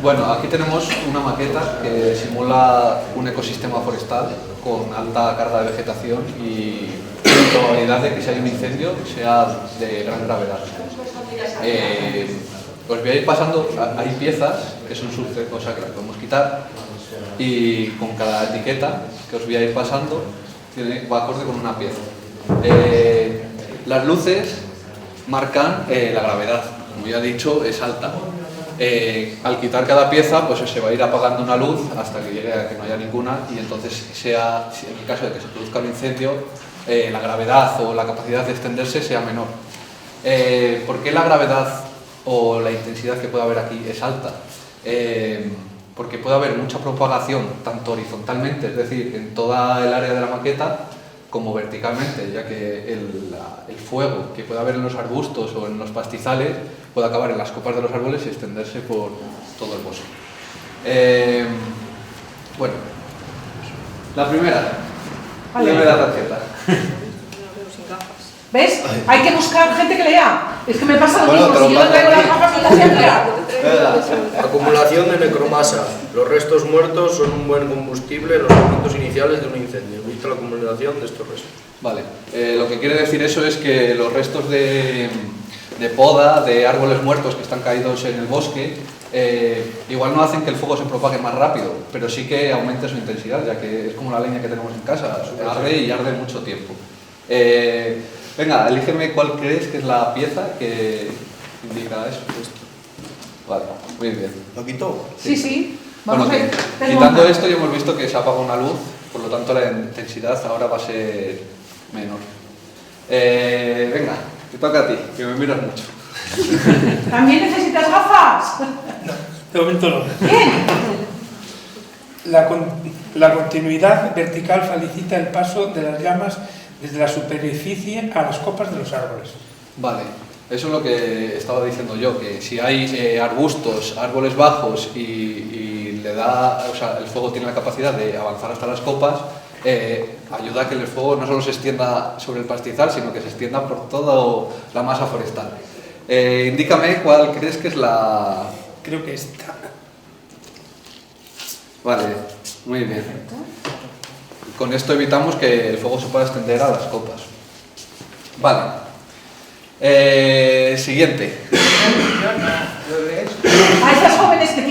Bueno, aquí tenemos una maqueta que simula un ecosistema forestal con alta carga de vegetación y probabilidad de que si hay un incendio sea de gran gravedad. Os voy a ir pasando, hay piezas que son o sea, que las podemos quitar, y con cada etiqueta que os voy a ir pasando va acorde con una pieza. Las luces marcan la gravedad, como ya he dicho, es alta. Al quitar cada pieza, pues se va a ir apagando una luz hasta que llegue a que no haya ninguna, y entonces sea, si en el caso de que se produzca un incendio, la gravedad o la capacidad de extenderse sea menor. ¿Por qué la gravedad o la intensidad que puede haber aquí es alta? Porque puede haber mucha propagación, tanto horizontalmente, es decir, en toda el área de la maqueta, como verticalmente, ya que el fuego que puede haber en los arbustos o en los pastizales puede acabar en las copas de los árboles y extenderse por todo el bosque. Bueno, la primera tarjeta. ¿Ves? Hay que buscar gente que lea. Es que me pasa lo mismo, si yo no traigo las gafas y las voy a leer. Acumulación de necromasa. Los restos muertos son un buen combustible en los momentos iniciales de un incendio. Vista la acumulación de estos restos. Vale, lo que quiere decir eso es que los restos de poda, de árboles muertos que están caídos en el bosque, igual no hacen que el fuego se propague más rápido, pero sí que aumente su intensidad, ya que es como la leña que tenemos en casa, arde y arde mucho tiempo. Venga, elígeme cuál crees que es la pieza que indica eso. Vale, muy bien. ¿Lo quitó? Sí. Bueno, Vamos a ver. quitando esto ya hemos visto que se apaga una luz, por lo tanto la intensidad ahora va a ser menor. Venga, te toca a ti, que me miras mucho. ¿También necesitas gafas? De momento no. Bien. La continuidad vertical facilita el paso de las llamas desde la superficie a las copas de los árboles. Vale, eso es lo que estaba diciendo yo, que si hay arbustos, árboles bajos y le da, o sea, el fuego tiene la capacidad de avanzar hasta las copas, ayuda a que el fuego no solo se extienda sobre el pastizal, sino que se extienda por toda la masa forestal. Indícame cuál crees que es la... Creo que esta. Vale, muy bien. Con esto evitamos que el fuego se pueda extender a las copas. Vale. Siguiente. A estas jóvenes que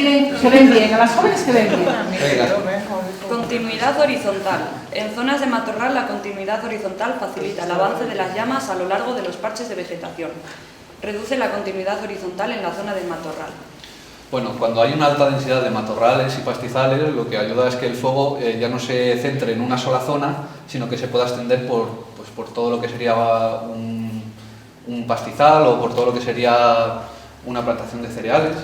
ven bien, a las jóvenes que ven bien. Venga. Continuidad horizontal. En zonas de matorral, la continuidad horizontal facilita el avance de las llamas a lo largo de los parches de vegetación. Reduce la continuidad horizontal en la zona del matorral. Bueno, cuando hay una alta densidad de matorrales y pastizales, lo que ayuda es que el fuego ya no se centre en una sola zona, sino que se pueda extender por todo lo que sería un pastizal o por todo lo que sería una plantación de cereales.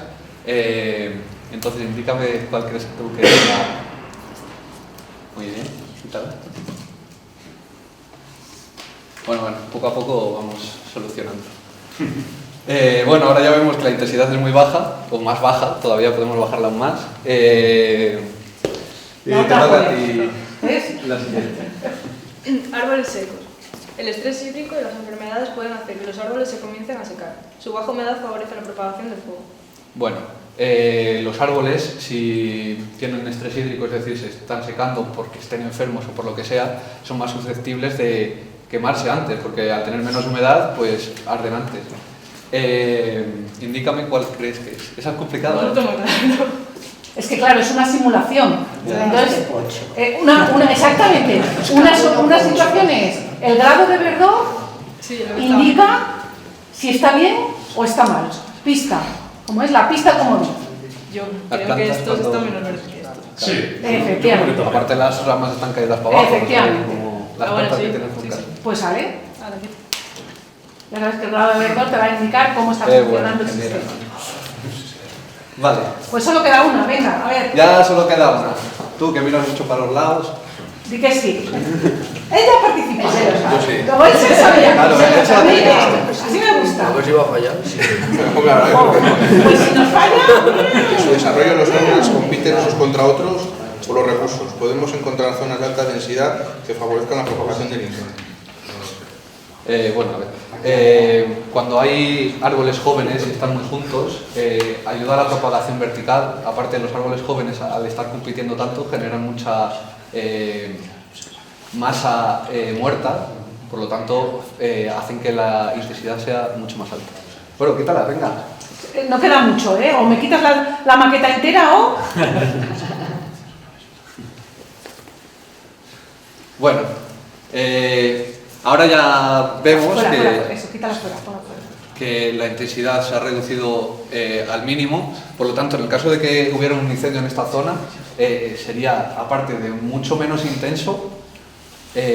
Entonces, indícame cuál crees tú que es la... Muy bien, quítala. Bueno, poco a poco vamos solucionando. Bueno, ahora ya vemos que la intensidad es muy baja, o más baja, todavía podemos bajarla aún más. Te toca a ti la siguiente. Árboles secos. El estrés hídrico y las enfermedades pueden hacer que los árboles se comiencen a secar. Su baja humedad favorece la propagación del fuego. Bueno, los árboles, si tienen estrés hídrico, es decir, se están secando porque estén enfermos o por lo que sea, son más susceptibles de quemarse antes, porque al tener menos humedad, pues arden antes. Indícame cuál crees que es. Esa es complicada. No lo tengo claro. Es que claro, es una simulación. Entonces, exactamente. Una situación es el grado de verdor indica si está bien o está mal. Pista. Como es la pista como no. Yo creo que estos están menos verdes que estos. Sí. Efectivamente. Aparte las ramas están caídas para abajo. Efectivamente. Como las bueno, plantas sí, que tienen sí, fucas. sí. Pues sale. Ahora sí. Ya sabes que el grado de verdor te va a indicar cómo está funcionando el genial. sistema. Vale. Pues solo queda una, venga, a ver. Ya solo queda una. Tú que miras mucho para los lados. Di que sí. Ella participa. Yo sí. Luego él se sabía. Claro, se lo él se sabía. sabía. Así me gusta. A ver si va a fallar. Pues si nos falla... En su desarrollo los árboles compiten unos contra otros por los recursos. Podemos encontrar zonas de alta densidad que favorezcan la propagación del incendio. Bueno, a ver. Cuando hay árboles jóvenes y están muy juntos, ayuda a la propagación vertical. Aparte, los árboles jóvenes, al estar compitiendo tanto, generan mucha masa muerta, por lo tanto, hacen que la intensidad sea mucho más alta. Bueno, quítala, venga. No queda mucho, ¿eh? O me quitas la maqueta entera o... Bueno, ahora ya vemos que la intensidad se ha reducido al mínimo. Por lo tanto, en el caso de que hubiera un incendio en esta zona, sería, aparte de mucho menos intenso,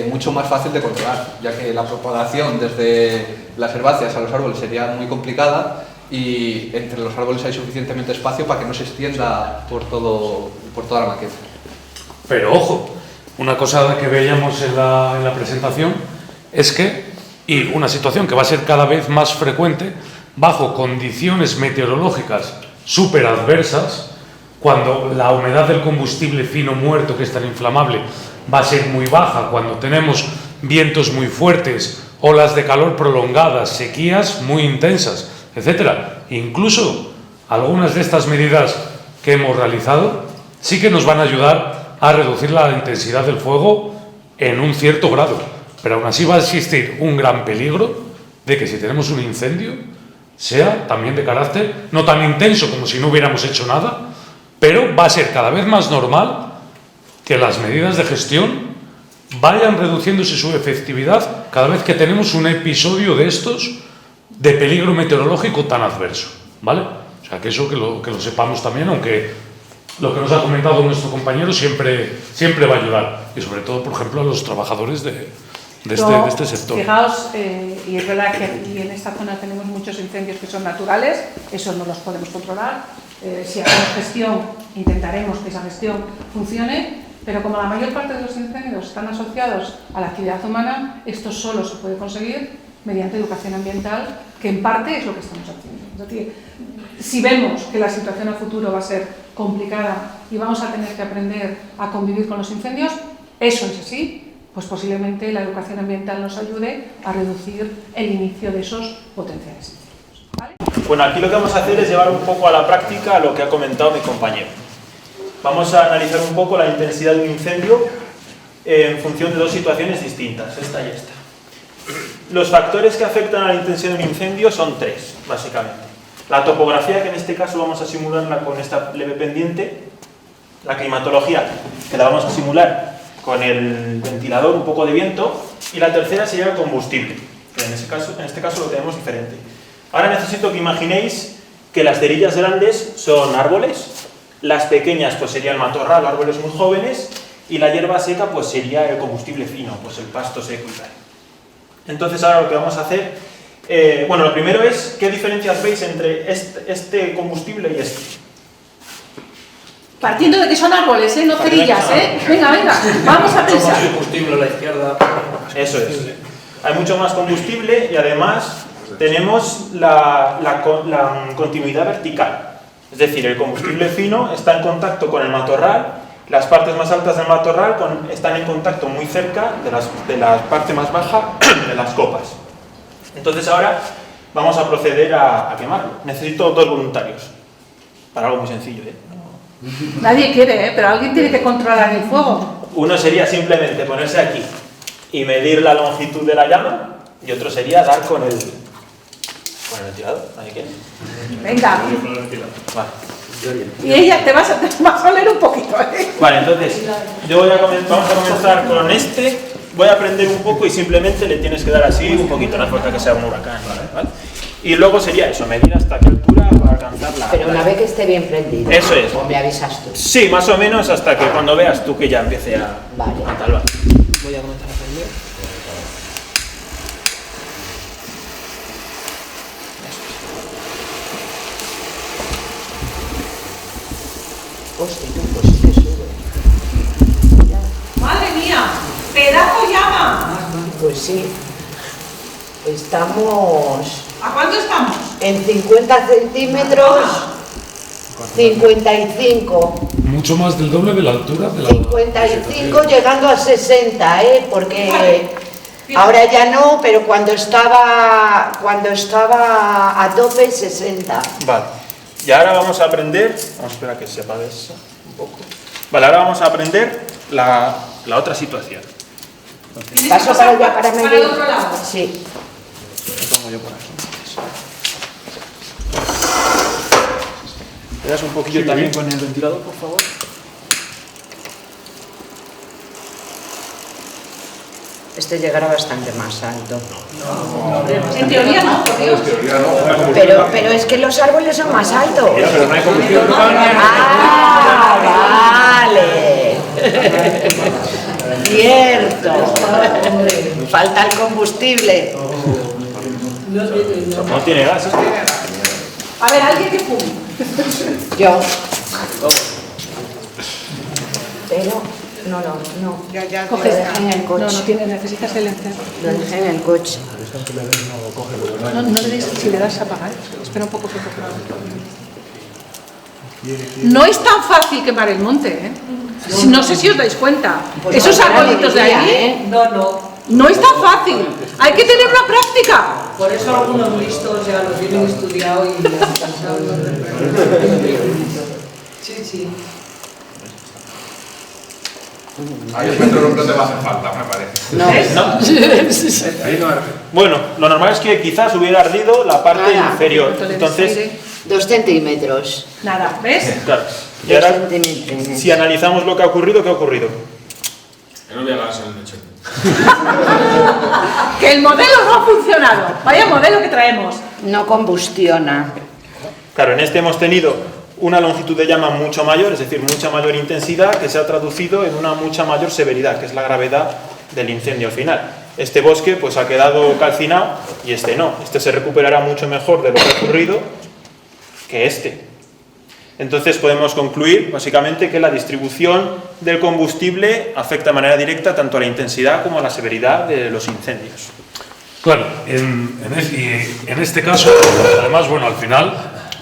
mucho más fácil de controlar, ya que la propagación desde las herbáceas a los árboles sería muy complicada y entre los árboles hay suficientemente espacio para que no se extienda por toda la maqueta. Pero ojo, una cosa que veíamos en la presentación es que, y una situación que va a ser cada vez más frecuente, bajo condiciones meteorológicas súper adversas, cuando la humedad del combustible fino muerto, que es tan inflamable, va a ser muy baja, cuando tenemos vientos muy fuertes, olas de calor prolongadas, sequías muy intensas, etc. Incluso algunas de estas medidas que hemos realizado sí que nos van a ayudar a reducir la intensidad del fuego en un cierto grado, pero aún así va a existir un gran peligro de que si tenemos un incendio sea también de carácter no tan intenso como si no hubiéramos hecho nada, pero va a ser cada vez más normal que las medidas de gestión vayan reduciéndose su efectividad cada vez que tenemos un episodio de estos de peligro meteorológico tan adverso, ¿vale? O sea, que eso que lo sepamos también, aunque lo que nos ha comentado nuestro compañero siempre va a ayudar, y sobre todo, por ejemplo, a los trabajadores de este sector. Fijaos, y es verdad que aquí en esta zona tenemos muchos incendios que son naturales, esos no los podemos controlar. Si hacemos gestión, intentaremos que esa gestión funcione, pero como la mayor parte de los incendios están asociados a la actividad humana, esto solo se puede conseguir mediante educación ambiental, que en parte es lo que estamos haciendo. Es decir, si vemos que la situación a futuro va a ser complicada y vamos a tener que aprender a convivir con los incendios, eso es así, pues posiblemente la educación ambiental nos ayude a reducir el inicio de esos potenciales incendios. ¿Vale? Bueno, aquí lo que vamos a hacer es llevar un poco a la práctica lo que ha comentado mi compañero. Vamos a analizar un poco la intensidad de un incendio en función de dos situaciones distintas, esta y esta. Los factores que afectan a la intensidad de un incendio son tres, básicamente. La topografía, que en este caso vamos a simularla con esta leve pendiente, la climatología, que la vamos a simular con el ventilador, un poco de viento, y la tercera sería el combustible, que en este caso lo tenemos diferente. Ahora necesito que imaginéis que las cerillas grandes son árboles, las pequeñas pues serían matorral, árboles muy jóvenes, y la hierba seca pues sería el combustible fino, pues el pasto seco y tal. Entonces ahora lo que vamos a hacer, bueno, lo primero es, ¿qué diferencias veis entre este combustible y este? Partiendo de que son árboles, no cerillas, Venga, vamos a pensar. Mucho más combustible a la izquierda. Eso es. Hay mucho más combustible y además tenemos la continuidad vertical. Es decir, el combustible fino está en contacto con el matorral, las partes más altas del matorral están en contacto muy cerca de la parte más baja de las copas. Entonces ahora vamos a proceder a quemarlo. Necesito 2 voluntarios. Para algo muy sencillo, Nadie quiere, pero alguien tiene que controlar el fuego. Uno sería simplemente ponerse aquí y medir la longitud de la llama, y otro sería dar con el ventilador. ¿Nadie quiere? Venga. Vale. Y ella te vas a oler un poquito, Vale, entonces vamos a comenzar con este. Voy a prender un poco y simplemente le tienes que dar así un poquito, no falta que sea un huracán, ¿vale? Y luego sería eso, medir hasta qué altura para alcanzar la... Pero una vez que esté bien prendido. Eso es. O me avisas tú. Sí, más o menos hasta que cuando veas tú que ya empiece a... Vale. Tal, vale. Voy a comenzar a prender. Hostia, pues es que sube. ¡Madre mía! ¡Pedazo llama! Pues sí. Estamos... ¿A cuánto estamos? En 50 centímetros, 55. Mucho más del doble de la altura de la... 55 llegando a 60, porque Ahora ya no, pero cuando estaba a tope, 60. Vale. Y ahora vamos a aprender, vamos a esperar a que se apague eso un poco. Vale, ahora vamos a aprender la otra situación. ¿Paso para allá, para medir? ¿Para el otro lado? Sí. Lo pongo yo por aquí. ¿Me das un poquillo también con el ventilador, por favor? Este llegará bastante más alto. En teoría no, por Dios. Pero es que los árboles son más altos. Pero no hay combustión. ¡Ah, vale! Cierto. Falta el combustible. No tiene gas. A ver, alguien que fume. Yo. Pero, no. Coge, Lo dejé en el coche. No tiene, necesitas el encendido. Lo dejé en el coche. No le des, si le das a apagar. Espera un poco que coge. No es tan fácil quemar el monte, ¿eh? No sé si os dais cuenta. Pues Esos mañana arbolitos de diría, ahí No. no es tan fácil. Hay que tener una práctica. Por eso algunos listos ya lo tienen estudiado y ya han pensado. Sí. A el metro no te va a hacer falta, me parece. No. Ahí no arde. Bueno, lo normal es que quizás hubiera ardido la parte inferior. Entonces, 2 centímetros. Nada, ¿ves? claro. Y 2 ahora, centímetros. si analizamos lo que ha ocurrido, ¿qué ha ocurrido? Que no voy a gas en el leche. Que el modelo no ha funcionado. Vaya modelo que traemos. No combustiona. Claro, en este hemos tenido una longitud de llama mucho mayor, es decir, mucha mayor intensidad, que se ha traducido en una mucha mayor severidad, que es la gravedad del incendio final. Este bosque pues ha quedado calcinado y este no. Este se recuperará mucho mejor de lo que ha ocurrido que este. Entonces podemos concluir básicamente que la distribución del combustible afecta de manera directa tanto a la intensidad como a la severidad de los incendios. Claro, en este caso, además, bueno, al final,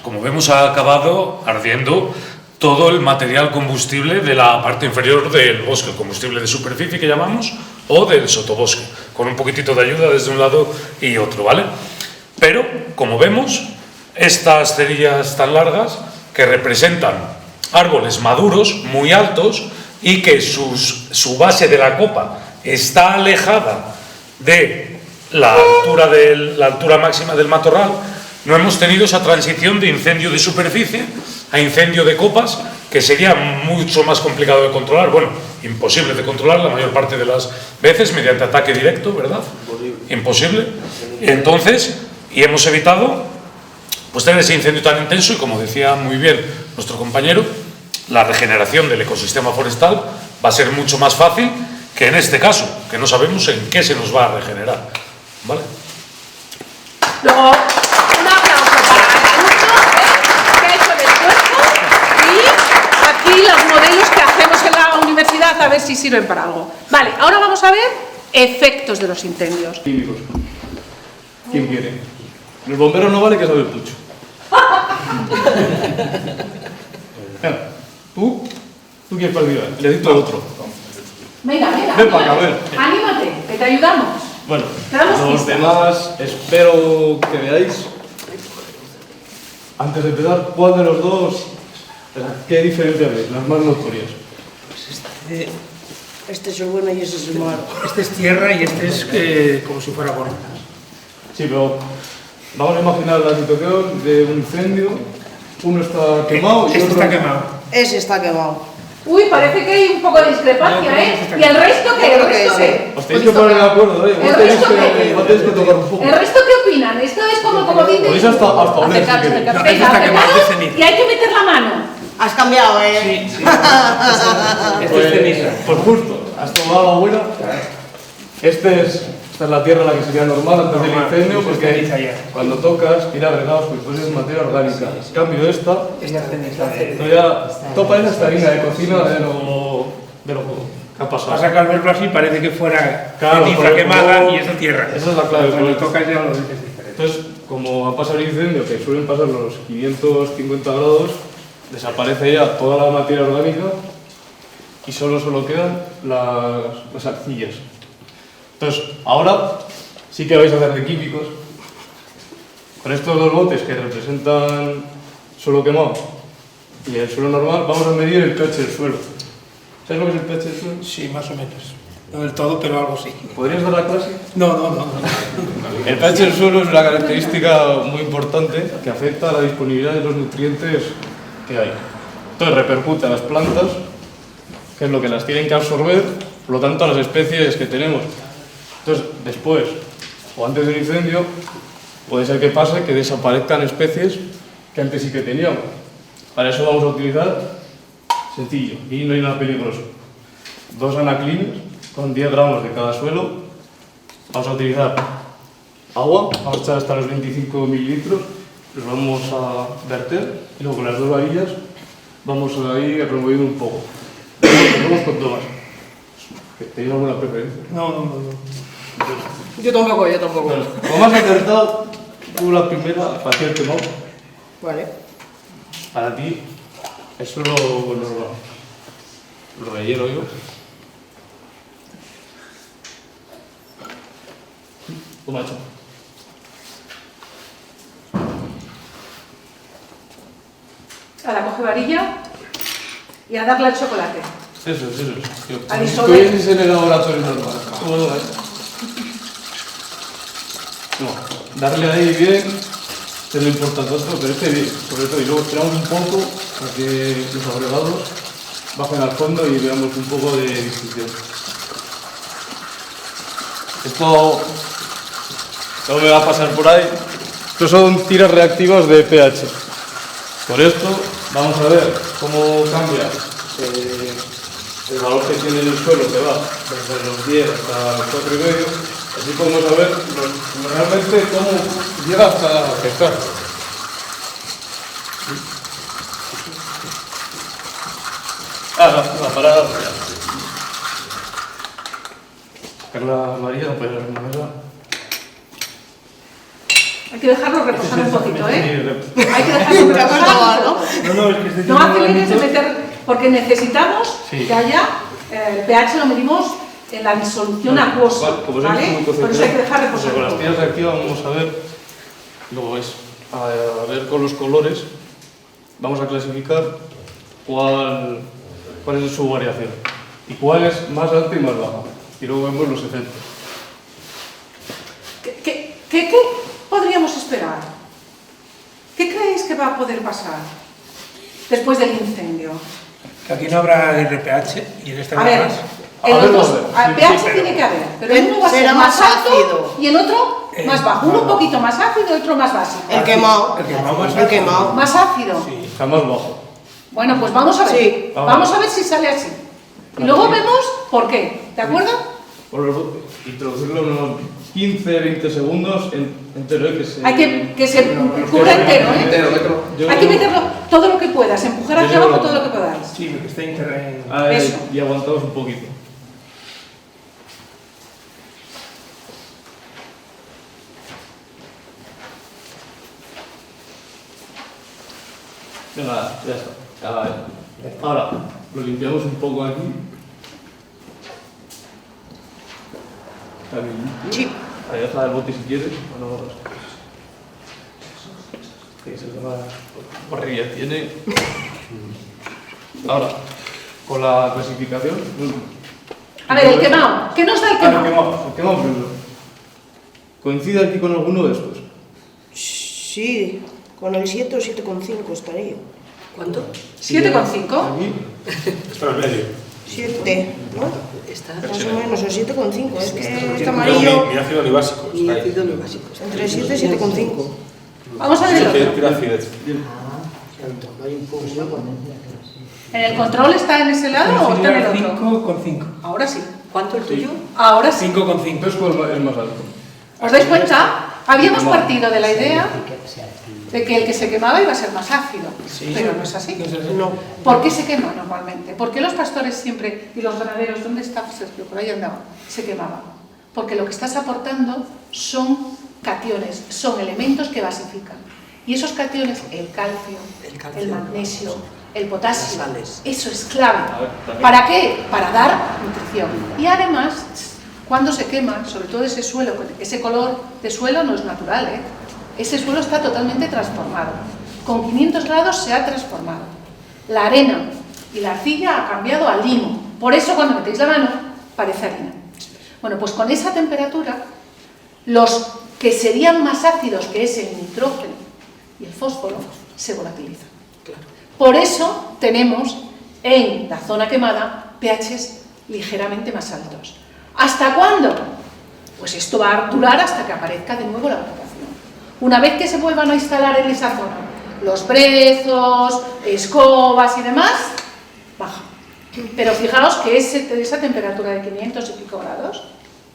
como vemos, ha acabado ardiendo todo el material combustible de la parte inferior del bosque, el combustible de superficie que llamamos, o del sotobosque, con un poquitito de ayuda desde un lado y otro, ¿vale? Pero, como vemos, estas cerillas tan largas que representan árboles maduros, muy altos, y que su base de la copa está alejada de la altura máxima del matorral, no hemos tenido esa transición de incendio de superficie a incendio de copas, que sería mucho más complicado de controlar, bueno, imposible de controlar la mayor parte de las veces mediante ataque directo, ¿verdad? Imposible. Entonces, y hemos evitado pues tener ese incendio tan intenso y, como decía muy bien nuestro compañero, la regeneración del ecosistema forestal va a ser mucho más fácil que en este caso, que no sabemos en qué se nos va a regenerar, ¿vale? Luego, un aplauso para Ayuso, que ha hecho el esfuerzo, y aquí los modelos que hacemos en la universidad a ver si sirven para algo. Vale, ahora vamos a ver efectos de los incendios. ¿Quién quiere? El bombero no vale, que sabe el pucho. ¿Tú quieres participar? Le dicto al otro. Venga, Ven para acá, a ver. anímate, que te ayudamos. Bueno, Te damos los pistas. demás espero que veáis, antes de empezar, cuál de los dos, qué diferencia veis, las más notorias. Este es el bueno y ese es el malo. Este es tierra y este es como si fuera borra. Sí, pero vamos a imaginar la situación de un incendio, uno está quemado y Este otro está quemado. Ese está quemado. Uy, parece que hay un poco de discrepancia, ¿eh? ¿Y el resto qué? ¿El resto qué? Os tenéis que poner de acuerdo, ¿eh? ¿El resto qué? Igual tenéis que tocar un poco. ¿El resto qué opinan? Esto es como dice... Podéis hasta oler si queréis. Venga, este está quemado, acercaos, este es ceniza. y hay que meter la mano. Has cambiado, ¿eh? Este es ceniza. Pues justo, has tomado agua buena. Esta es la tierra la que sería normal antes del incendio, porque cuando tocas tira drenados, pues es materia orgánica. En cambio esta, no ya topa esa harina de cocina de lo que ha pasado. Pasa que al verlo así parece que fuera Claro, ceniza pero quemada como- y esa tierra. Esa es la clave. Cuando Pues. tocas ya lo dices diferente. Entonces, como ha pasado el incendio, que suelen pasar los 550 grados, desaparece ya toda la materia orgánica y solo quedan las arcillas. Entonces, ahora sí que vais a hacer de químicos. Con estos dos botes que representan suelo quemado y el suelo normal, vamos a medir el pH del suelo. ¿Sabes lo que es el pH del suelo? Sí, más o menos. No del todo, pero algo sí. ¿Podrías dar la clase? No. El pH del suelo es una característica muy importante que afecta a la disponibilidad de los nutrientes que hay. Entonces repercute a las plantas, que es lo que las tienen que absorber, por lo tanto a las especies que tenemos. Entonces, después o antes del incendio, puede ser que pase que desaparezcan especies que antes sí que teníamos. Para eso vamos a utilizar, sencillo, y no hay nada peligroso, 2 anaclines con 10 gramos de cada suelo. Vamos a utilizar agua, vamos a echar hasta los 25 mililitros, los vamos a verter y luego con las 2 varillas vamos a ir removiendo un poco. Vamos con todas. ¿Tenéis alguna preferencia? No. Yo tampoco. Bueno, como has acertado, tú la primera, para ti el quemado. Vale. Para ti, eso lo relleno yo. O macho. A la coge varilla y a darle al chocolate. Eso. A disolver. Estoy en el laboratorio normal. No, darle ahí bien, que no importa tanto, pero bien, sobre todo. Y luego esperamos un poco para que los agregados bajen al fondo y veamos un poco de distinción. Esto no me va a pasar por ahí. Estos son tiras reactivas de pH. Por esto vamos a ver cómo cambia el valor que tiene en el suelo, que va desde los 10 hasta los 4,5. Así podemos saber realmente cómo llega hasta afectar. La parada. Carla María, no puede ver una mesa. Hay que dejarlo reposar un poquito, ¿eh? Sí, Hay que dejarlo reposar. No aceleres de No, meter, porque necesitamos Sí. que haya, el pH lo medimos en la disolución acuosa, Como ¿vale? Por eso hay que dejar reposar. Con las tiras reactivas vamos a ver, luego vais a ver con los colores, vamos a clasificar cuál es su variación y cuál es más alta y más baja. Y luego vemos los efectos. ¿Qué podríamos esperar? ¿Qué creéis que va a poder pasar después del incendio? Que aquí no habrá RPH y en este A ver, más. en los dos, pH tiene que haber, pero en uno va a ser más alto y en otro más bajo. Uno un poquito más ácido y otro más básico. El quemado. El quemado. Más ácido. Sí. Está más bajo. Bueno, pues vamos a ver. Sí. Vamos a ver si sale así. Y luego vemos por qué. ¿De acuerdo? Introducirlo unos 15-20 segundos entero, Hay que se cubra entero, ¿eh? Entero. Hay que meterlo todo lo que puedas, empujar hacia abajo todo lo que podáis. Sí, porque está interreno. Eso. Y aguantamos un poquito. Venga, ya está. Ahora, lo limpiamos un poco aquí. Está bien limpio. Sí. Ahí deja el bote si quieres. Barrilla tiene. Ahora, con la clasificación. A ver, el quemado. ¿Qué nos da el quemado? El quemado primero. ¿Coincide aquí con alguno de estos? Sí, con el 7 o 7,5 estaría. ¿Cuánto? 7,5. Aquí. Está en medio. 7, ¿no? Está Más o menos, o 7,5. Es que este amarillo Ni ácido ni básico. ni ácido ni básico. Entre 7 y 7,5. Vamos a ver el otro. Tira acidez. ¿En el control está en ese lado o está en el otro? 5,5. Ahora sí. ¿Cuánto el tuyo? Ahora sí. 5,5. Entonces, ¿cuál es más alto? ¿Os dais cuenta? Habíamos partido de la idea de que el que se quemaba iba a ser más ácido, pero no es así. No. ¿Por qué se quema normalmente? ¿Por qué los pastores siempre, y los ganaderos, ¿dónde está Sergio? Por ahí andaban, se quemaban. Porque lo que estás aportando son cationes, son elementos que basifican. Y esos cationes, el calcio, el magnesio, el potasio, eso es clave. ¿Para qué? Para dar nutrición. Y además, cuando se quema, sobre todo ese suelo, ese color de suelo no es natural, ese suelo está totalmente transformado. Con 500 grados se ha transformado. La arena y la arcilla ha cambiado a limo. Por eso cuando metéis la mano parece harina. Bueno, pues con esa temperatura, los que serían más ácidos, que es el nitrógeno y el fósforo, se volatilizan. Por eso tenemos en la zona quemada pHs ligeramente más altos. ¿Hasta cuándo? Pues esto va a durar hasta que aparezca de nuevo la vegetación. Una vez que se vuelvan a instalar en esa zona los brezos, escobas y demás, baja. Pero fijaos que esa temperatura de 500 y pico grados,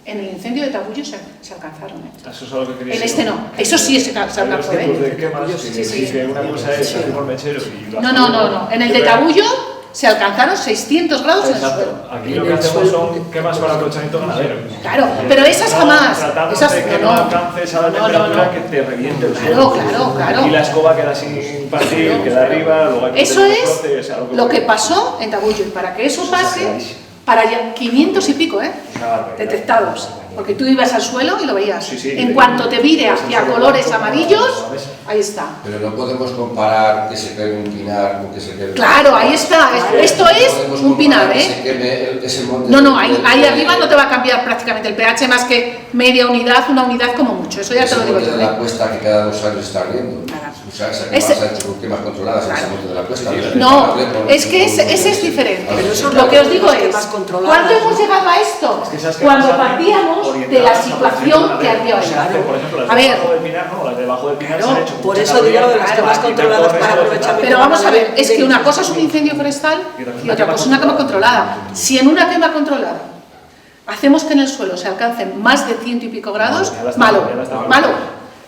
en el incendio de Tabullo se alcanzaron. Eso es algo que quería en este no, eso sí se alcanzó. Los tipos de quemas, sí, que una cosa es el mechero y no. En el de Tabullo se alcanzaron 600 grados en el suelo. Aquí lo que hacemos son quemas para aprovechamiento ganadero. Claro, pero esas jamás. Tratamos Esas de que no alcances a la temperatura que te reviente el suelo. Claro. Y la escoba queda sin partir, queda arriba, luego hay que eso es lo que pasó en Tabullo. Y para que eso pase, para ya 500 y pico, detectados. Porque tú ibas al suelo y lo veías. En cuanto te vire hacia colores amarillos, ahí está. Pero no podemos comparar que se queme un pinar con que se queme... Claro, ahí está. Esto es un pinar, No, ahí arriba no te va a cambiar prácticamente el pH más que media unidad, una unidad como mucho. Eso ya te lo digo yo. Ese monte de la cuesta que cada 2 años está ardiendo. O sea, esa quema se ha hecho con quemas controladas en ese monte de la cuesta. No, es que ese es diferente. Lo que os digo es, ¿cuándo hemos llegado a esto? Cuando partíamos de la situación que había hoy. A ver, por eso digo de las quemas controladas para aprovechamiento. Pero vamos a ver, es que una cosa es un incendio forestal y otra cosa es una quema controlada. Si en una quema controlada hacemos que en el suelo se alcancen más de 100 y pico grados, malo.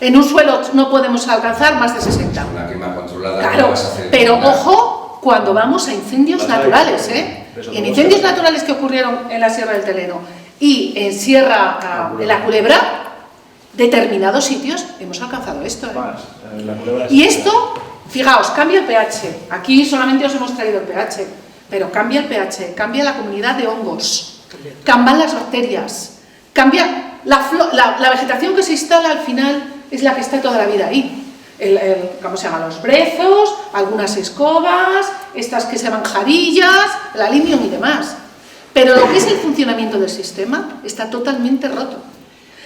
En un suelo no podemos alcanzar más de 60. Una quema controlada. Claro, pero ojo cuando vamos a incendios naturales, Y en incendios naturales que ocurrieron en la Sierra del Teleno y en en la Culebra, determinados sitios hemos alcanzado esto. Y esto, fijaos, cambia el pH. Aquí solamente os hemos traído el pH, pero cambia el pH, cambia la comunidad de hongos, cambian las bacterias, cambia la vegetación que se instala al final es la que está toda la vida ahí. ¿Cómo se llama? Los brezos, algunas escobas, estas que se llaman jarillas, el alimium y demás. Pero lo que es el funcionamiento del sistema está totalmente roto.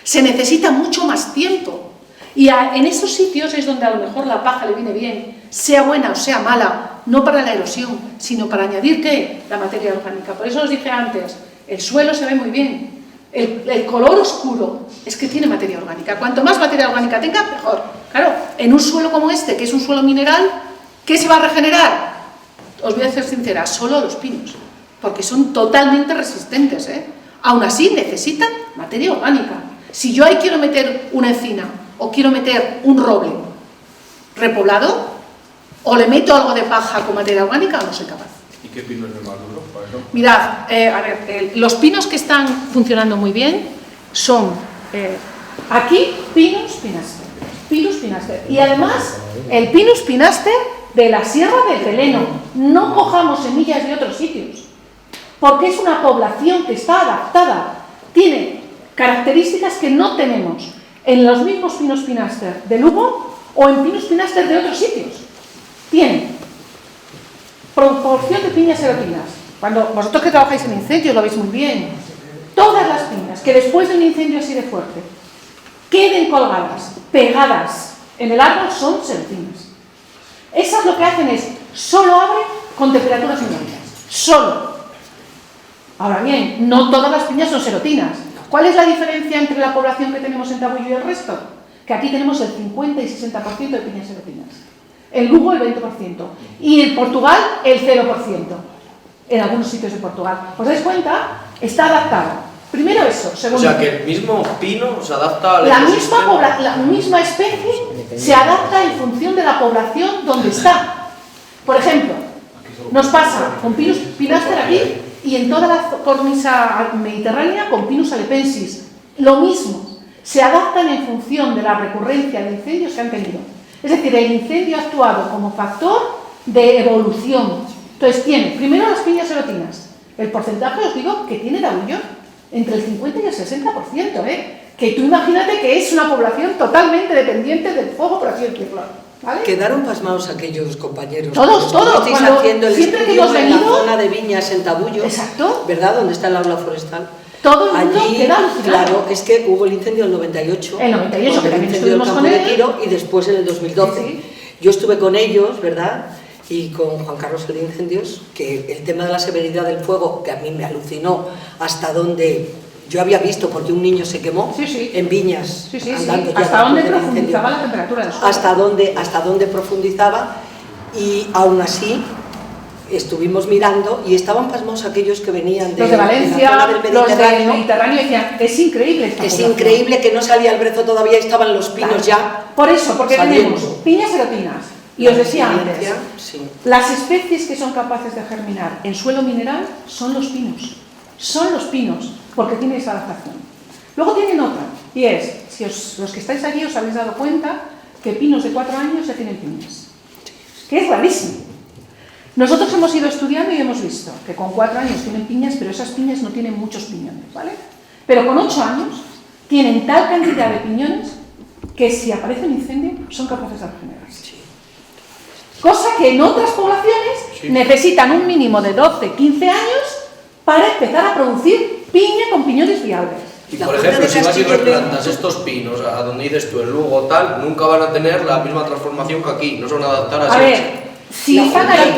Se necesita mucho más tiempo. Y en esos sitios es donde a lo mejor la paja le viene bien, sea buena o sea mala, no para la erosión, sino para añadir, ¿qué? La materia orgánica. Por eso os dije antes, el suelo se ve muy bien. El color oscuro es que tiene materia orgánica. Cuanto más materia orgánica tenga, mejor. Claro, en un suelo como este, que es un suelo mineral, ¿qué se va a regenerar? Os voy a ser sincera, solo los pinos, porque son totalmente resistentes, Aún así necesitan materia orgánica. Si yo ahí quiero meter una encina o quiero meter un roble repoblado, o le meto algo de paja con materia orgánica o no soy capaz. ¿Y qué pino es el más duro, por ejemplo? Mirad, los pinos que están funcionando muy bien son aquí Pinus pinaster. Pinus pinaster. Y además el Pinus pinaster de la Sierra del Teleno. No cojamos semillas de otros sitios, porque es una población que está adaptada. Tiene características que no tenemos en los mismos Pinus pinaster de Lugo o en Pinus pinaster de otros sitios. Tiene proporción de piñas erotinas. Cuando vosotros que trabajáis en incendios lo veis muy bien. Todas las piñas que después de un incendio así de fuerte queden colgadas, pegadas en el árbol son serotinas. Esas lo que hacen es, solo abren con temperaturas muy altas. Solo. Ahora bien, no todas las piñas son serotinas. ¿Cuál es la diferencia entre la población que tenemos en Tabullo y el resto? Que aquí tenemos el 50 y 60% de piñas serotinas. En Lugo el 20%. Y en Portugal el 0%. En algunos sitios de Portugal. ¿Os dais cuenta? Está adaptado. Primero eso. Segundo. O sea, que el mismo pino se adapta al la misma especie se adapta en función de la población donde está. Por ejemplo, nos pasa con Pinus pinaster aquí y en toda la cornisa mediterránea con Pinus alepensis. Lo mismo. Se adaptan en función de la recurrencia de incendios que han tenido. Es decir, el incendio ha actuado como factor de evolución. Entonces tiene, primero las piñas erotinas. El porcentaje os digo que tiene Tabullo. entre el 50 y el 60%, que tú imagínate que es una población totalmente dependiente del fuego, por así decirlo. ¿Vale? Quedaron pasmados aquellos compañeros. Todos. Estáis haciendo el siempre que estudio hemos en la venido, zona de Viñas, en Tabullo, exacto, ¿verdad? Donde está el aula forestal. Todo el mundo allí, queda alucinado. claro, es que hubo el incendio del 98. El 98, que también incendio del estuvimos campo con de él. tiro, y después en el 2012. Sí. Yo estuve con ellos, ¿verdad? Y con Juan Carlos el de Incendios, que el tema de la severidad del fuego, que a mí me alucinó hasta donde yo había visto, porque un niño se quemó en Viñas, andando ya hasta donde después del profundizaba incendio. la temperatura del suelo. Hasta dónde profundizaba, y aún así estuvimos mirando y estaban pasmados aquellos que venían de los de Valencia, la zona del los del Mediterráneo decían, es increíble esta población. increíble que no salía el brezo todavía, estaban los pinos ya. Por eso, porque saliendo. tenemos piñas serotinas. Y os decía antes, sí. las especies que son capaces de germinar en suelo mineral son los pinos. Son los pinos, porque tienen esa adaptación. Luego tienen otra, y es, si los que estáis aquí os habéis dado cuenta, que pinos de 4 años ya tienen piñas. Que es rarísimo. Nosotros hemos ido estudiando y hemos visto que con 4 años tienen piñas, pero esas piñas no tienen muchos piñones, ¿vale? Pero con 8 años tienen tal cantidad de piñones que si aparece un incendio son capaces de regenerarse. Cosa que en otras poblaciones necesitan un mínimo de 12, 15 años para empezar a producir piña con piñones viables. Y por ejemplo, si vas y replantas estos pinos a donde dices tú, en Lugo tal, nunca van a tener la misma transformación que aquí, no se van a adaptar así. A ver, si están ahí,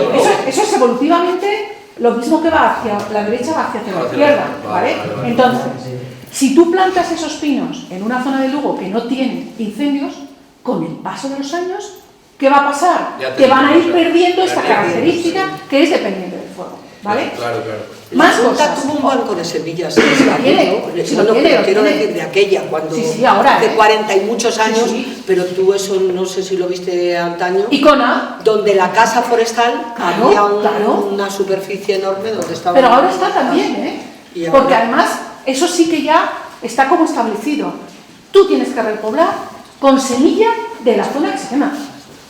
eso es evolutivamente lo mismo que va hacia la derecha, va hacia la izquierda, ¿vale? Entonces, si tú plantas esos pinos en una zona de Lugo que no tiene incendios, con el paso de los años, ¿qué va a pasar? Que van a ir perdiendo esta característica que es dependiente del fuego, ¿vale? Claro. Más cosas. Como un banco de semillas. Quiero decir de aquella, cuando ahora, hace 40 y muchos años, pero tú eso no sé si lo viste antaño. Icona. Donde la casa forestal había una superficie enorme donde estaba. Pero ahora está también, porque además eso sí que ya está como establecido. Tú tienes que repoblar con semilla de la zona que se quema.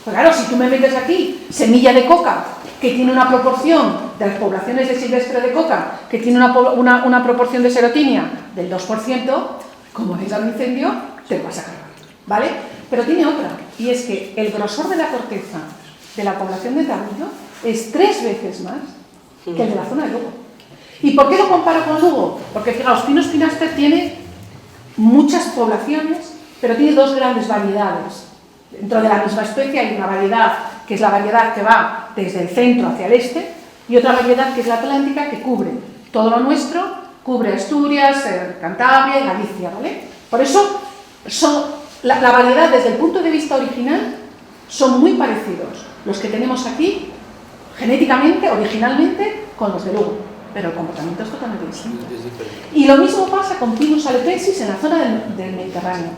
Pues claro, si tú me metes aquí semilla de coca, que tiene una proporción de las poblaciones de silvestre de coca, que tiene una proporción de serotinia del 2%, como venga un incendio, te lo vas a cargar, ¿vale? Pero tiene otra, y es que el grosor de la corteza de la población de Tabullo es 3 veces más que el de la zona de Lugo. ¿Y por qué lo comparo con Lugo? Porque fijaos, Pinus pinaster tiene muchas poblaciones, pero tiene 2 grandes variedades. Dentro de la misma especie hay una variedad que es la variedad que va desde el centro hacia el este, y otra variedad que es la atlántica, que cubre todo lo nuestro, cubre Asturias, Cantabria y Galicia, ¿vale? Por eso la variedad desde el punto de vista original son muy parecidos los que tenemos aquí genéticamente, originalmente, con los de Lugo, pero el comportamiento es totalmente distinto. Y lo mismo pasa con Pinus alepensis en la zona del Mediterráneo.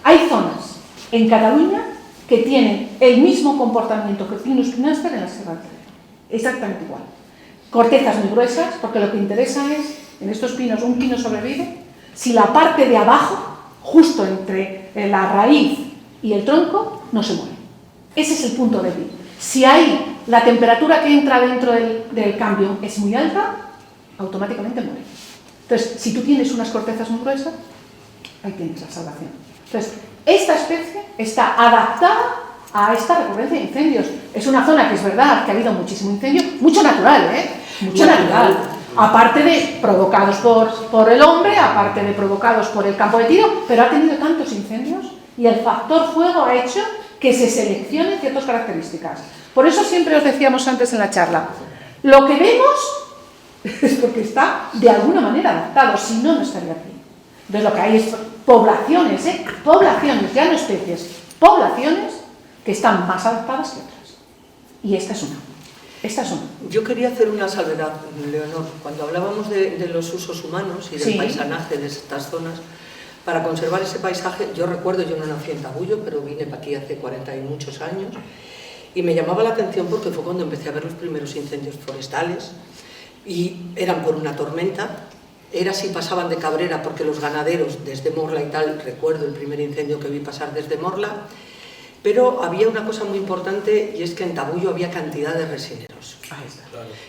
Hay zonas en Cataluña que tienen el mismo comportamiento que Pinus pinaster en la Sierra de Cerdá. Exactamente igual. Cortezas muy gruesas, porque lo que interesa es, en estos pinos, un pino sobrevive si la parte de abajo, justo entre la raíz y el tronco, no se muere. Ese es el punto débil. Si ahí la temperatura que entra dentro del cambio es muy alta, automáticamente muere. Entonces, si tú tienes unas cortezas muy gruesas, ahí tienes la salvación. Entonces, esta especie está adaptada a esta recurrencia de incendios. Es una zona que es verdad que ha habido muchísimo incendio, mucho natural, mucho natural. Aparte de provocados por el hombre, aparte de provocados por el campo de tiro, pero ha tenido tantos incendios y el factor fuego ha hecho que se seleccionen ciertas características. Por eso siempre os decíamos antes en la charla, lo que vemos es porque está de alguna manera adaptado, si no, no estaría aquí. Entonces lo que hay es poblaciones, poblaciones, ya no especies, poblaciones que están más adaptadas que otras. Y esta es una. Yo quería hacer una salvedad, Leonor. Cuando hablábamos de los usos humanos y del paisaje de estas zonas, para conservar ese paisaje, yo recuerdo, yo no nací en Tabullo, pero vine para aquí hace 40 y muchos años, y me llamaba la atención porque fue cuando empecé a ver los primeros incendios forestales, y eran por una tormenta. Era si pasaban de Cabrera, porque los ganaderos desde Morla y tal, recuerdo el primer incendio que vi pasar desde Morla, Pero había una cosa muy importante y es que en Tabullo había cantidad de resineros.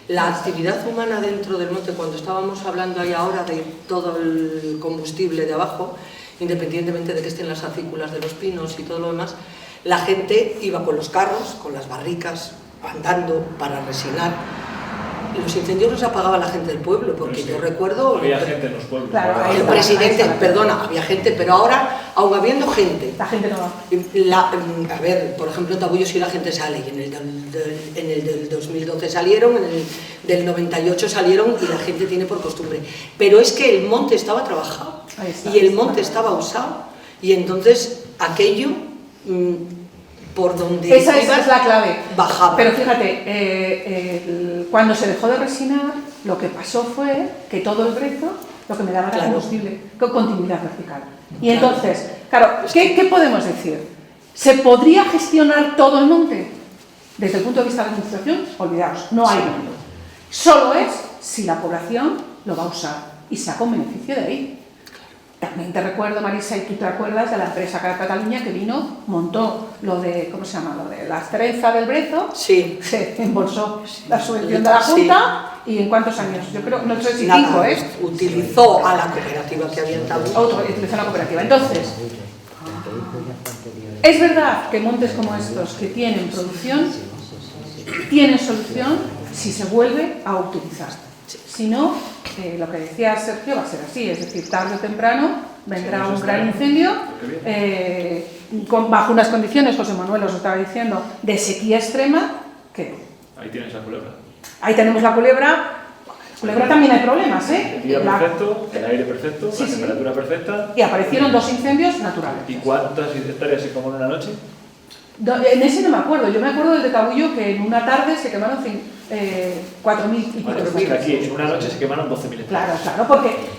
La actividad humana dentro del monte, cuando estábamos hablando ahí ahora de todo el combustible de abajo, independientemente de que estén las acículas de los pinos y todo lo demás, la gente iba con los carros, con las barricas, andando para resinar. Los incendios los apagaba la gente del pueblo, porque yo recuerdo... Había gente en los pueblos. Claro, el presidente, perdona, había gente, pero ahora, aún habiendo gente... La gente no va. A ver, por ejemplo, en Tabullo sí la gente sale, y en el del 2012 salieron, en el del 98 salieron, y la gente tiene por costumbre. Pero es que el monte estaba trabajado, y el monte estaba usado, y entonces aquello... por donde esa es la clave. Bajaba. Pero fíjate, cuando se dejó de resinar, lo que pasó fue que todo el brezo lo que me daba era combustible, con continuidad vertical. Y entonces, claro, ¿qué podemos decir? ¿Se podría gestionar todo el monte? Desde el punto de vista de la administración, olvidaos, no hay monte. Solo es si la población lo va a usar y saca un beneficio de ahí. También te recuerdo, Marisa, y tú te acuerdas de la empresa Cataluña que vino, montó lo de, ¿cómo se llama? Lo de la trenza del brezo, sí. Se embolsó la subvención de la Junta, sí. ¿Y en cuántos años? Yo creo, no sé si 5, ¿eh? Utilizó a la cooperativa que había en Tabullo. Utilizó la cooperativa. Entonces, es verdad que montes como estos que tienen producción, tienen solución si se vuelve a utilizar. Si no, lo que decía Sergio va a ser así, es decir, tarde o temprano vendrá un gran incendio, bajo unas condiciones, José Manuel os estaba diciendo, de sequía extrema, que... Ahí tienes la culebra. Ahí tenemos la culebra. La culebra también hay problemas, ¿eh? El día perfecto, el aire perfecto, sí, la temperatura perfecta. Y aparecieron 2 incendios naturales. ¿Y cuántas hectáreas se quemó en una noche? En ese no me acuerdo, yo me acuerdo del de Tabullo que en una tarde se quemaron 4.000 y pico. Aquí en una noche se quemaron 12.000 hectáreas. Claro,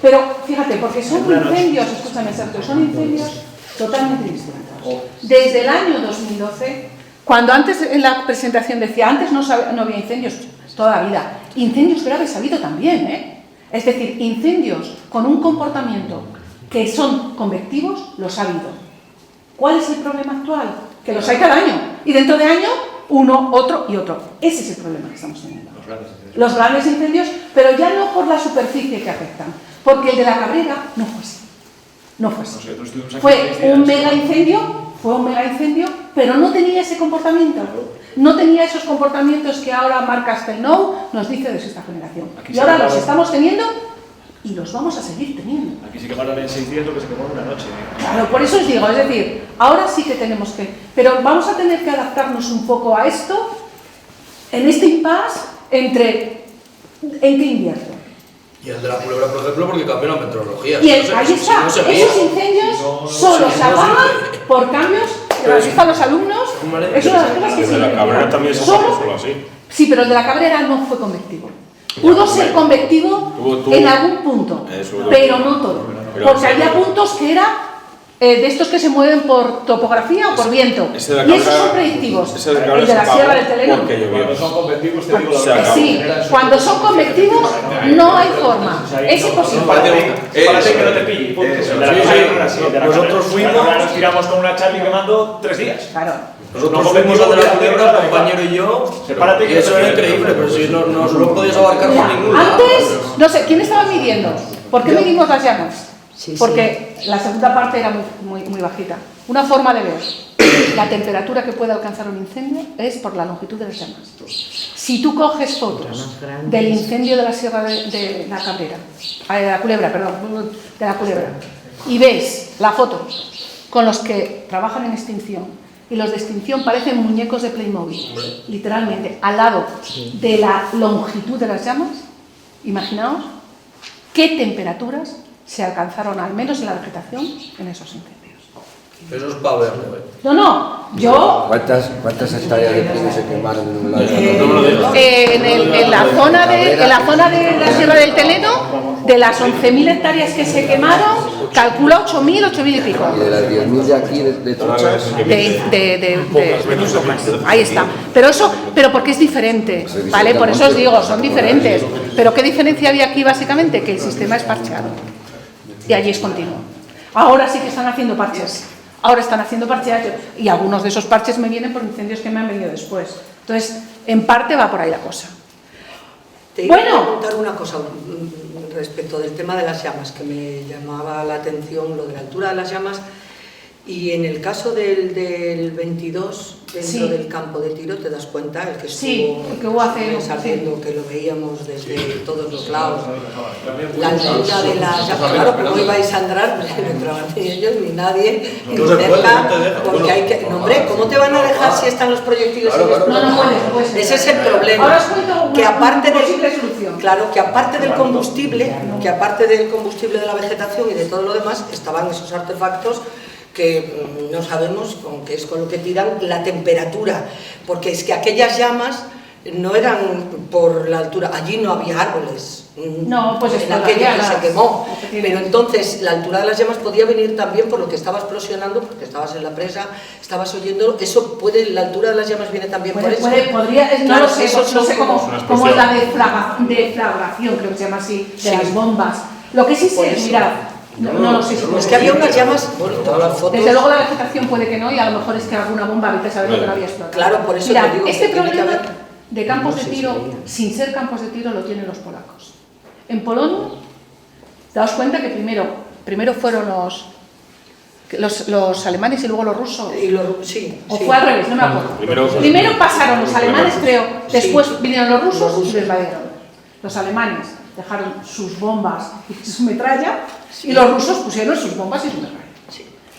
pero fíjate, porque son incendios, escúchame Sergio, son incendios totalmente distintos. Desde el año 2012, cuando antes en la presentación decía, antes no había incendios, toda la vida, incendios graves ha habido también, ¿eh? Es decir, incendios con un comportamiento que son convectivos, los ha habido. ¿Cuál es el problema actual? Que los hay cada año, y dentro de año, uno, otro y otro. Ese es el problema que estamos teniendo. Los grandes incendios, pero ya no por la superficie que afectan, porque el de la Cabrera no fue así. No fue así. Fue un mega incendio, pero no tenía ese comportamiento. No tenía esos comportamientos que ahora Marc Castelnau nos dice de esta generación. Y ahora los estamos teniendo y los vamos a seguir teniendo. Aquí se quemaron en 600 que se quemó en una noche. Claro, por eso os digo, es decir, ahora sí que tenemos que... Pero vamos a tener que adaptarnos un poco a esto, en este impasse entre... ¿En qué invierto? Y el de la culebra, por ejemplo, porque cambió la meteorología. Y ahí está, esos incendios solo se apagan por cambios que lo dicen los alumnos. Es una de las cosas que se... El de la Cabrera también se solo así. Sí, pero el de la Cabrera no fue convectivo. Pudo ser convectivo en algún punto, pero no todo. Porque había puntos que era de estos que se mueven por topografía o por viento. Y esos son predictivos. El de la Sierra del Teleno. Cuando son convectivos, te digo sí, cuando son convectivos no hay forma. Es imposible. Parece que no te pille. Nosotros fuimos, nos tiramos con una Charlie quemando 3 días. Claro. Nosotros fuimos a de la culebra, el compañero y yo, y eso era increíble, pero si no lo podías abarcar por ningún lado. Antes, no sé, ¿quién estaba midiendo? ¿Por qué medimos las llamas? Porque la segunda parte era muy bajita. Una forma de ver la temperatura que puede alcanzar un incendio es por la longitud de las llamas. Si tú coges fotos del incendio de la Sierra de la Cabrera, de la Culebra, perdón, de la Culebra, y ves la foto con los que trabajan en extinción, y los de extinción parecen muñecos de Playmobil, literalmente, al lado de la longitud de las llamas, imaginaos qué temperaturas se alcanzaron, al menos en la vegetación, en esos incendios. Eso es para verlo, No, yo... ¿Cuántas hectáreas de pino se quemaron en un lado? En la zona de la Sierra del Teleno, de las 11.000 hectáreas que se quemaron, calcula 8.000 y pico. ¿Y de las 10.000 de aquí, de truchas? Ahí está. Pero porque es diferente, ¿vale? Por eso os digo, son diferentes. Pero ¿qué diferencia había aquí básicamente? Que el sistema es parcheado. Y allí es continuo. Ahora sí que están haciendo parches. Ahora están haciendo parcheaje y algunos de esos parches me vienen por incendios que me han venido después. Entonces, en parte va por ahí la cosa. Te iba a preguntar una cosa respecto del tema de las llamas, que me llamaba la atención lo de la altura de las llamas. Y en el caso del 22, dentro del campo de tiro, te das cuenta, el que estuvo ardiendo, que lo veíamos desde todos los lados, la altura de las llamas, claro, ¿cómo ibais a andar? No entraban ni ellos ni nadie, ni cerca, porque hay que... No, hombre, ¿cómo te van a dejar si están los proyectiles? No puedes. Ese es el problema. Ahora os cuento una posible solución. Claro, que aparte del combustible, de la vegetación y de todo lo demás, estaban esos artefactos que no sabemos con qué es con lo que tiran, la temperatura, porque es que aquellas llamas no eran por la altura, allí no había árboles, pues en aquella que se quemó, pero entonces la altura de las llamas podía venir también por lo que estaba explosionando, porque estabas en la presa, estabas oyendo, eso puede, la altura de las llamas viene también por eso. Podría, no lo sé, no sé cómo es la deflagración, creo que se llama así, de las bombas. Lo que sí sé, mirad, no lo sé. Es que había unas llamas, bueno, todas las fotos... Desde luego la vegetación puede que no, y a lo mejor es que alguna bomba, vete a saber lo que no había explotado. Claro, por eso mirad, te digo este que problema de campos de tiro, sin ser campos de tiro, lo tienen los polacos. En Polonia, daos cuenta que primero fueron los alemanes y luego los rusos. O fue al revés, no me acuerdo. Primero pasaron los alemanes, creo, después vinieron los rusos y les invadieron. Los alemanes dejaron sus bombas y su metralla, y los rusos pusieron sus bombas y su metralla.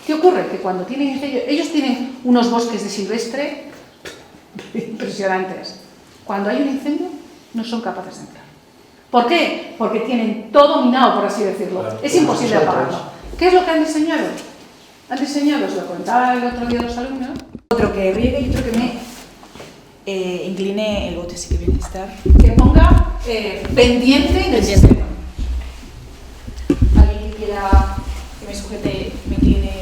¿Qué ocurre? Que cuando tienen incendio, ellos tienen unos bosques de silvestre impresionantes. Cuando hay un incendio, no son capaces de entrar. ¿Por qué? Porque tienen todo minado, por así decirlo. Es imposible apagarlo. ¿Qué es lo que han diseñado? Han diseñado, os lo contaba el otro día a los alumnos, otro que riegue y otro que me incline el bote, si que viene a estar. Que ponga pendiente en el sistema. Alguien que quiera que me sujete, me incline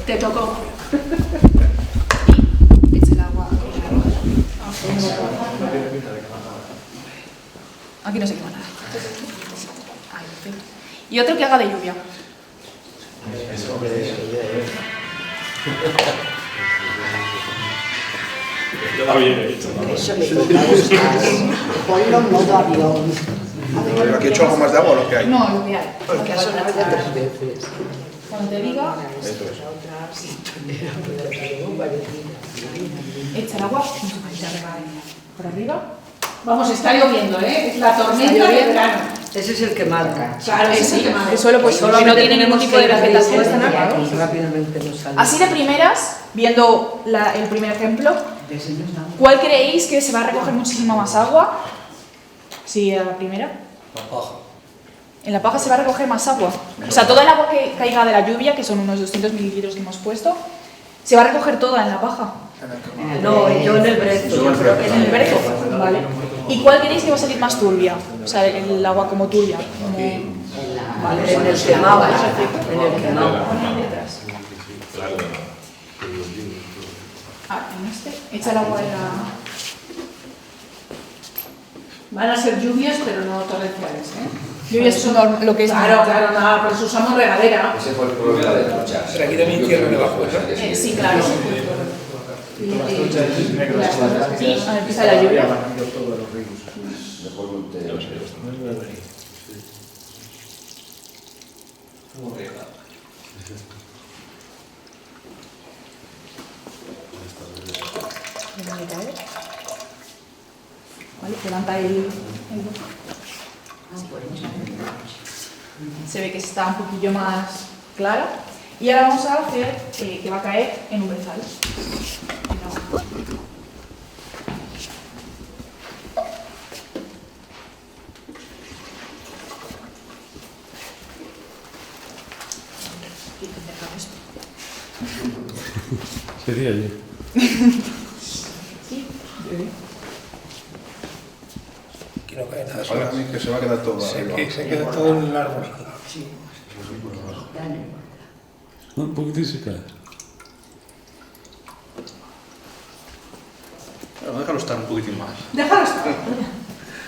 te tocó. Y eche el agua. Aquí no se quema nada. Ahí, perfecto. Y otro que haga de lluvia. Eso le toca a buscar. Ponlo en modo avión. ¿Pero aquí he hecho algo más de agua o lo que hay? No, lo que hay. Porque ha sonado ya 3 veces. Cuando te diga, echa el agua por arriba. Vamos, está lloviendo, ¿eh? Es la tormenta de verano. Ese es el que marca. Claro, ese es el que marca. El suelo, pues, que no tiene ningún tipo de vegetación. Rápidamente nos sale. Así de primeras, viendo el primer ejemplo, ¿cuál creéis que se va a recoger muchísima más agua? Sí, a la primera. La paja. En la paja se va a recoger más agua. O sea, todo el agua que caiga de la lluvia, que son unos 200 mililitros que hemos puesto, se va a recoger toda en la paja. No, yo en el brezo. En el brezo, vale. ¿Y cuál queréis que va a salir más turbia? O sea, el agua como turbia. Vale, en el quemado. En el quemado. En este, echa el agua en la... Van a ser lluvias, pero no torrenciales, ¿eh? Lluvias son lo que es... Claro, nada, por eso usamos regadera. Ese fue el problema de truchas. Pero aquí también tierra debajo, ¿no? Sí, claro. Y empieza la lluvia. Vale, levanta el se ve que está un poquillo más clara. Y ahora vamos a hacer que va a caer en un brezal. Sería yo. Sí. Aquí no cae nada. Ahora a mí que se va a quedar todo arriba. Se queda todo en el árbol. Un poquito y se cae. Bueno, déjalo estar un poquitín más. Déjalo estar.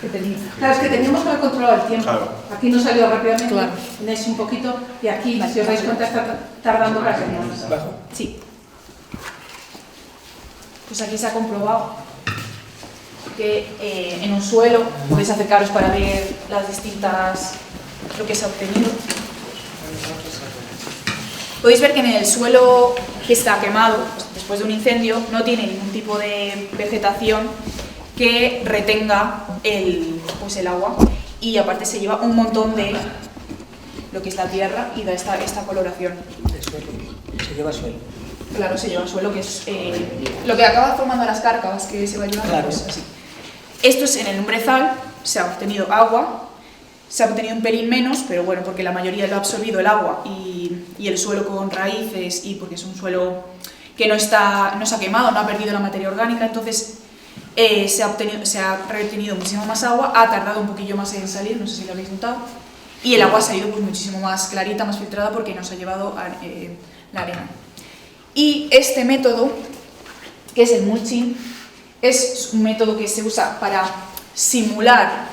que tenía. Claro, es que teníamos que haber controlado el tiempo. Claro. Aquí no salió rápidamente, Claro. tenéis un poquito, y aquí, si os dais cuenta, está tardando casi más. Sí. Pues aquí se ha comprobado que en un suelo, podéis acercaros para ver las distintas, lo que se ha obtenido. Podéis ver que en el suelo que está quemado, pues, después de un incendio, no tiene ningún tipo de vegetación que retenga el agua, y aparte se lleva un montón de lo que es la tierra y da esta coloración. Se lleva suelo. Claro, se lleva suelo, que es lo que acaba formando las cárcavas que se va llevando, Claro. pues así. Esto es en el umbrezal, se ha obtenido agua, se ha obtenido un pelín menos, pero bueno, porque la mayoría lo ha absorbido el agua y el suelo con raíces, y porque es un suelo que no se ha quemado, no ha perdido la materia orgánica, entonces se ha retenido muchísima más agua, ha tardado un poquillo más en salir, no sé si lo habéis notado, y el agua ha salido pues muchísimo más clarita, más filtrada, porque nos ha llevado la arena. Y este método, que es el mulching, es un método que se usa para simular